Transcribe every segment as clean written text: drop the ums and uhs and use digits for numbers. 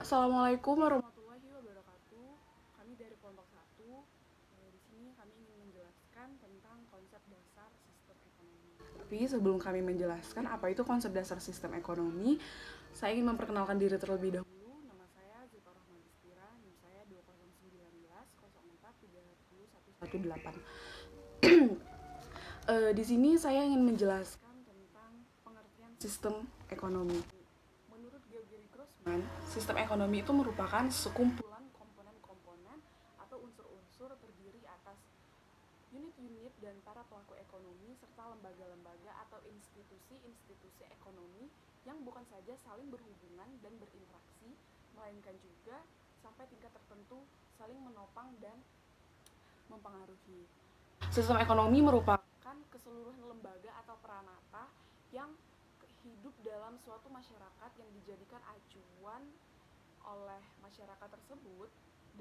Assalamualaikum warahmatullahi wabarakatuh. Kami dari kelompok 1. Di sini kami ingin menjelaskan tentang konsep dasar sistem ekonomi. Tapi sebelum kami menjelaskan apa itu konsep dasar sistem ekonomi, saya ingin memperkenalkan diri terlebih dahulu. Nama saya Zita Rahmadistira, NIM saya 2019 04 30 118. Di sini saya ingin menjelaskan tentang pengertian sistem ekonomi. Menurut Gregory Grossman, sistem ekonomi itu merupakan sekumpulan komponen-komponen atau unsur-unsur terdiri atas unit-unit dan para pelaku ekonomi serta lembaga-lembaga atau institusi-institusi ekonomi yang bukan saja saling berhubungan dan berinteraksi, melainkan juga sampai tingkat tertentu saling menopang dan mempengaruhi. Sistem ekonomi merupakan keseluruhan lembaga atau peranata yang hidup dalam suatu masyarakat yang dijadikan acuan oleh masyarakat tersebut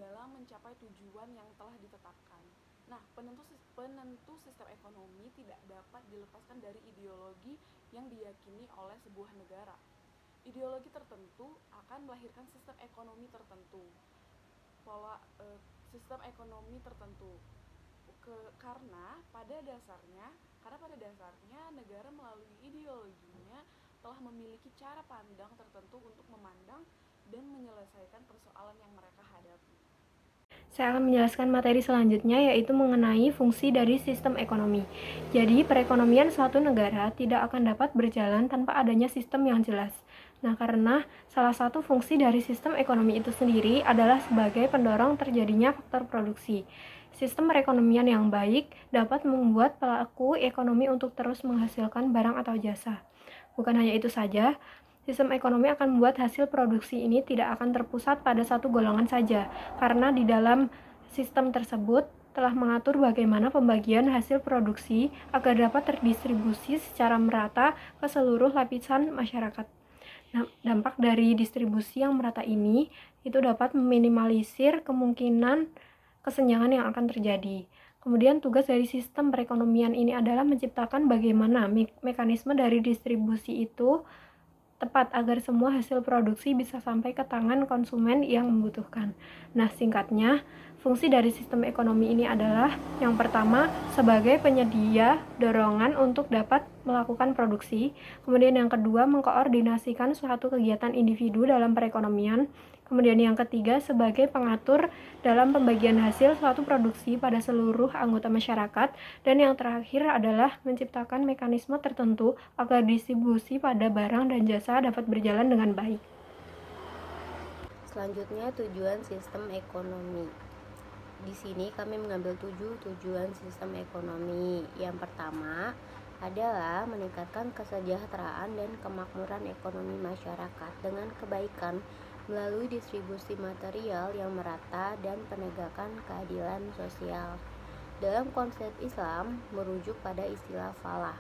dalam mencapai tujuan yang telah ditetapkan. Nah, penentu sistem ekonomi tidak dapat dilepaskan dari ideologi yang diyakini oleh sebuah negara. Ideologi tertentu akan melahirkan sistem ekonomi tertentu. Sistem ekonomi tertentu karena pada dasarnya negara melalui ideologinya telah memiliki cara pandang tertentu untuk memandang dan menyelesaikan persoalan yang mereka hadapi. Saya akan menjelaskan materi selanjutnya, yaitu mengenai fungsi dari sistem ekonomi. Jadi, perekonomian suatu negara tidak akan dapat berjalan tanpa adanya sistem yang jelas. Nah, karena salah satu fungsi dari sistem ekonomi itu sendiri adalah sebagai pendorong terjadinya faktor produksi. Sistem perekonomian yang baik dapat membuat pelaku ekonomi untuk terus menghasilkan barang atau jasa. Bukan hanya itu saja, sistem ekonomi akan membuat hasil produksi ini tidak akan terpusat pada satu golongan saja, karena di dalam sistem tersebut telah mengatur bagaimana pembagian hasil produksi agar dapat terdistribusi secara merata ke seluruh lapisan masyarakat. Nah, dampak dari distribusi yang merata ini itu dapat meminimalisir kemungkinan kesenjangan yang akan terjadi. Kemudian tugas dari sistem perekonomian ini adalah menciptakan bagaimana mekanisme dari distribusi itu tepat agar semua hasil produksi bisa sampai ke tangan konsumen yang membutuhkan. Nah, singkatnya, fungsi dari sistem ekonomi ini adalah yang pertama sebagai penyedia dorongan untuk dapat melakukan produksi, kemudian yang kedua mengkoordinasikan suatu kegiatan individu dalam perekonomian, kemudian yang ketiga sebagai pengatur dalam pembagian hasil suatu produksi pada seluruh anggota masyarakat, dan yang terakhir adalah menciptakan mekanisme tertentu agar distribusi pada barang dan jasa dapat berjalan dengan baik. Selanjutnya, tujuan sistem ekonomi. Di sini kami mengambil 7 tujuan sistem ekonomi. Yang pertama adalah meningkatkan kesejahteraan dan kemakmuran ekonomi masyarakat dengan kebaikan melalui distribusi material yang merata dan penegakan keadilan sosial. Dalam konsep Islam merujuk pada istilah falah,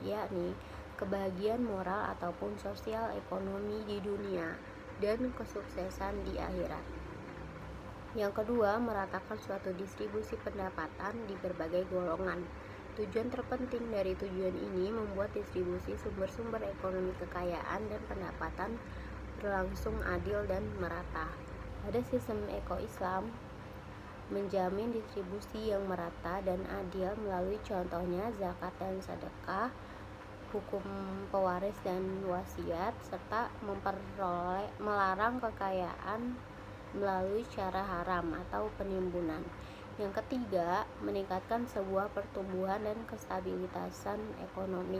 yakni kebahagiaan moral ataupun sosial ekonomi di dunia dan kesuksesan di akhirat. Yang kedua, meratakan suatu distribusi pendapatan di berbagai golongan. Tujuan terpenting dari tujuan ini membuat distribusi sumber-sumber ekonomi kekayaan dan pendapatan berlangsung adil dan merata. Pada sistem Islam menjamin distribusi yang merata dan adil melalui contohnya zakat dan sedekah, hukum pewaris dan wasiat, serta melarang kekayaan melalui cara haram atau penimbunan. Yang ketiga, meningkatkan sebuah pertumbuhan dan kestabilitasan ekonomi.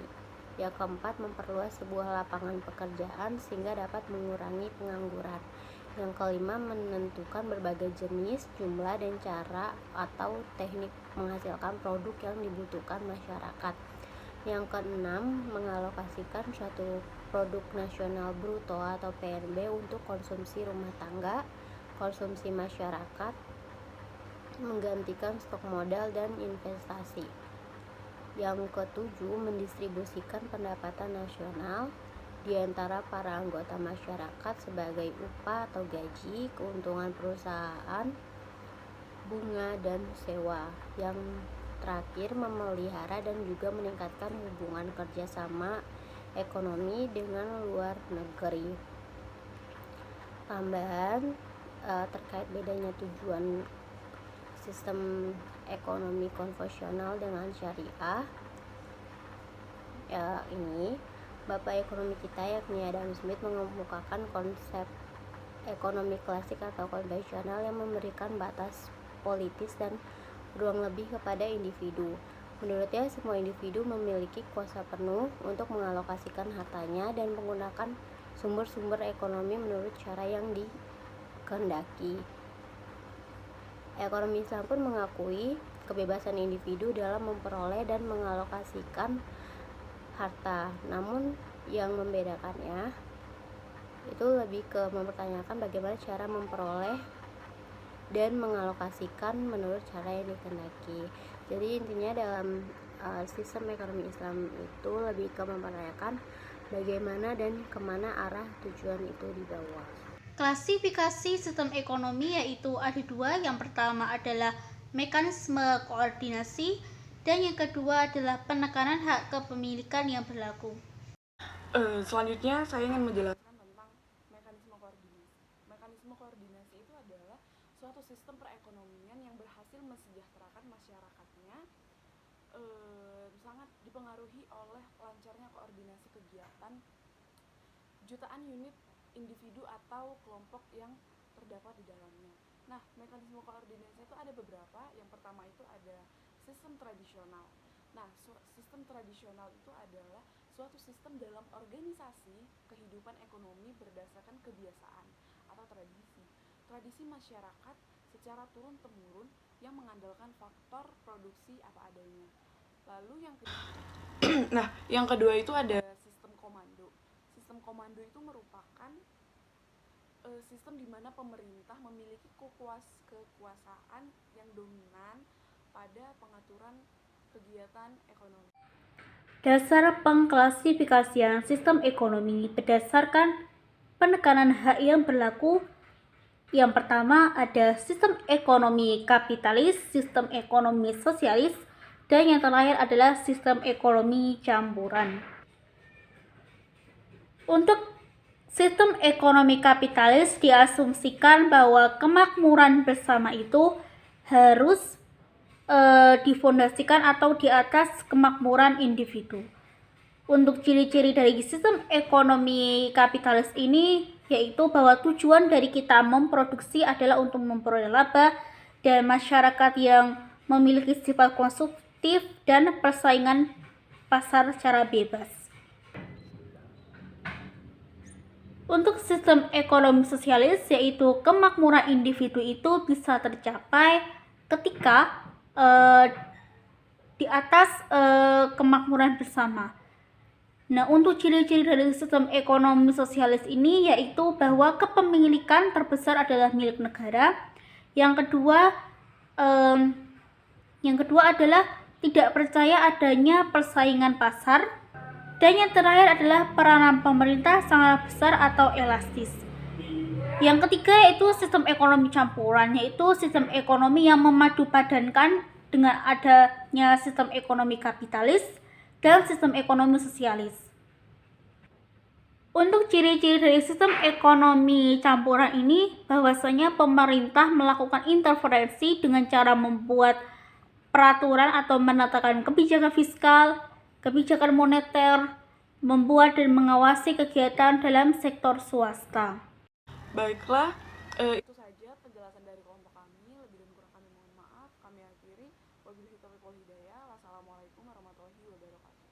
Yang keempat, memperluas sebuah lapangan pekerjaan sehingga dapat mengurangi pengangguran. Yang kelima, menentukan berbagai jenis, jumlah, dan cara atau teknik menghasilkan produk yang dibutuhkan masyarakat. Yang keenam, mengalokasikan suatu produk nasional bruto atau PNB untuk konsumsi rumah tangga, konsumsi masyarakat, menggantikan stok modal dan investasi. Yang ketujuh, mendistribusikan pendapatan nasional di antara para anggota masyarakat sebagai upah atau gaji, keuntungan perusahaan, bunga, dan sewa. Yang terakhir, memelihara dan juga meningkatkan hubungan kerjasama ekonomi dengan luar negeri. tambahan terkait bedanya tujuan sistem ekonomi konvensional dengan syariah. Ini Bapak ekonomi kita yakni Adam Smith mengemukakan konsep ekonomi klasik atau konvensional yang memberikan batas politis dan ruang lebih kepada individu. Menurutnya, semua individu memiliki kuasa penuh untuk mengalokasikan hartanya dan menggunakan sumber-sumber ekonomi menurut cara yang dikehendaki. Ekonomi Islam pun mengakui kebebasan individu dalam memperoleh dan mengalokasikan harta. Namun yang membedakannya itu lebih ke mempertanyakan bagaimana cara memperoleh dan mengalokasikan menurut cara yang dikehendaki. Jadi intinya dalam sistem ekonomi Islam itu lebih ke mempertanyakan bagaimana dan kemana arah tujuan itu dibawa. Klasifikasi sistem ekonomi yaitu ada dua. Yang pertama adalah mekanisme koordinasi dan yang kedua adalah penekanan hak kepemilikan yang berlaku. Selanjutnya saya ingin menjelaskan tentang mekanisme koordinasi. Mekanisme koordinasi itu adalah suatu sistem perekonomian yang berhasil mensejahterakan masyarakatnya, sangat dipengaruhi oleh lancarnya koordinasi kegiatan jutaan unit individu atau kelompok yang terdapat di dalamnya. Nah, mekanisme koordinasi itu ada beberapa. Yang pertama itu ada sistem tradisional. Nah, sistem tradisional itu adalah suatu sistem dalam organisasi kehidupan ekonomi berdasarkan kebiasaan atau tradisi. Tradisi masyarakat secara turun-temurun yang mengandalkan faktor produksi apa adanya. Lalu yang kedua itu ada sistem komando. Sistem komando itu merupakan sistem di mana pemerintah memiliki kekuasaan yang dominan pada pengaturan kegiatan ekonomi. Dasar pengklasifikasian sistem ekonomi berdasarkan penekanan hak yang berlaku. Yang pertama ada sistem ekonomi kapitalis, sistem ekonomi sosialis, dan yang terakhir adalah sistem ekonomi campuran. Untuk sistem ekonomi kapitalis diasumsikan bahwa kemakmuran bersama itu harus difondasikan atau di atas kemakmuran individu. Untuk ciri-ciri dari sistem ekonomi kapitalis ini yaitu bahwa tujuan dari kita memproduksi adalah untuk memperoleh laba dan masyarakat yang memiliki sifat konsumtif dan persaingan pasar secara bebas. Untuk sistem ekonomi sosialis yaitu kemakmuran individu itu bisa tercapai ketika di atas kemakmuran bersama. Nah, untuk ciri-ciri dari sistem ekonomi sosialis ini yaitu bahwa kepemilikan terbesar adalah milik negara. Yang kedua adalah tidak percaya adanya persaingan pasar. Dan yang terakhir adalah peranan pemerintah sangat besar atau elastis. Yang ketiga yaitu sistem ekonomi campuran, yaitu sistem ekonomi yang memadupadankan dengan adanya sistem ekonomi kapitalis dan sistem ekonomi sosialis. Untuk ciri-ciri dari sistem ekonomi campuran ini bahwasanya pemerintah melakukan interferensi dengan cara membuat peraturan atau menetapkan kebijakan fiskal, kebijakan moneter, membuat dan mengawasi kegiatan dalam sektor swasta. Baiklah, itu saja penjelasan dari kelompok kami. Lebih dan kurang kami mohon maaf. Kami akhiri. Wabillahi taufiq wal hidayah. Wassalamualaikum warahmatullahi wabarakatuh.